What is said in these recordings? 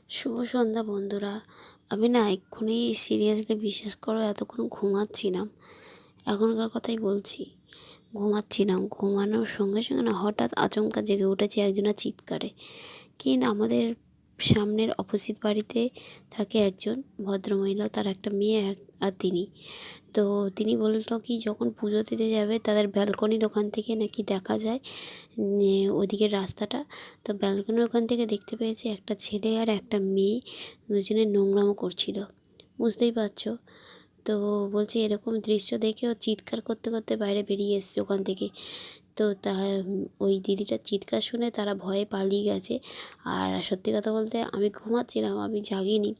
শুভ সন্ধ্যা বন্ধুরা। আমি না এক্ষুনি সিরিয়াসলি বিশ্বাস করো এতক্ষণ ঘুমাচ্ছিলাম। এখনকার কথাই বলছি। ঘুমাচ্ছিলাম। ঘুমানোর সঙ্গে সঙ্গে না হঠাৎ আচমকা জেগে উঠেছি একজনের চিৎকারে। কি না আমাদের সামনের অপোজিট বাড়িতে থাকে একজন ভদ্রমহিলা, তার একটা মেয়ে আর তিনি। তো তিনি বললো কি যখন পুজো দিতে যাবে তাদের ব্যালকনির ওখান থেকে নাকি দেখা যায় ওদিকের রাস্তাটা। তো ব্যালকনির ওখান থেকে দেখতে পেয়েছে একটা ছেলে আর একটা মেয়ে দুজনে নোংরামো করছিল, বুঝতেই পারছো। তো বলছে এরকম দৃশ্য দেখে ও চিৎকার করতে করতে বাইরে বেরিয়ে এসছে ওখান থেকে। তো ওই দিদিটার চিৎকার শুনে তারা ভয়ে পালিয়ে গেছে। আর সত্যি কথা বলতে আমি ঘুমাচ্ছিলাম, আমি জাগিনি,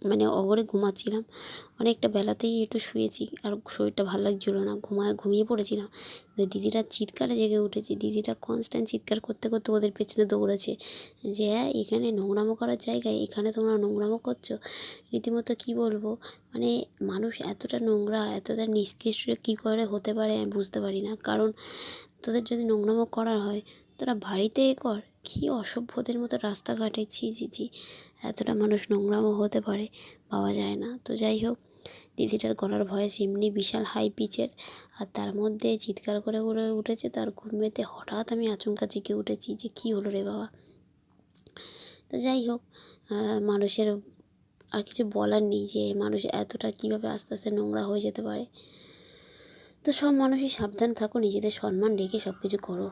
মানে অঘরে ঘুমাচ্ছিলাম। অনেকটা বেলাতেই একটু শুয়েছি আর শরীরটা ভালো লাগছিলো না, ঘুমিয়ে পড়েছিলাম। দিদিরা চিৎকারে জেগে উঠেছে। দিদিরা কনস্ট্যান্ট চিৎকার করতে করতে ওদের পেছনে দৌড়েছে যে হ্যাঁ এখানে নোংরামো করার জায়গায় এখানে তোমরা নোংরামো করছো। রীতিমতো কী বলবো, মানে মানুষ এতটা নোংরা এতটা নিষ্কৃষ্ট কী করে হতে পারে আমি বুঝতে পারি না। কারণ তোদের যদি নোংরামো করার হয় তোরা বাড়িতে কর, কী অসভ্যদের মতো রাস্তাঘাটে, ছি ছি ছি, এতটা মানুষ নোংরামো হতে পারে ভাবা যায় না। তো যাই হোক, দিদিটার গলার ভয়েস এমনি বিশাল হাই পিচের, আর তার মধ্যে চিৎকার করে করে উঠেছে। তার ঘুমেতে হঠাৎ আমি আচমকা জেগে উঠেছি যে কী হলো রে বাবা। তো যাই হোক, মানুষের আর কিছু বলার নেই যে মানুষ এতটা কীভাবে আস্তে আস্তে নোংরা হয়ে যেতে পারে। তো সব মানুষই সাবধান থাকো, নিজেদের সম্মান রেখে সব কিছু করো।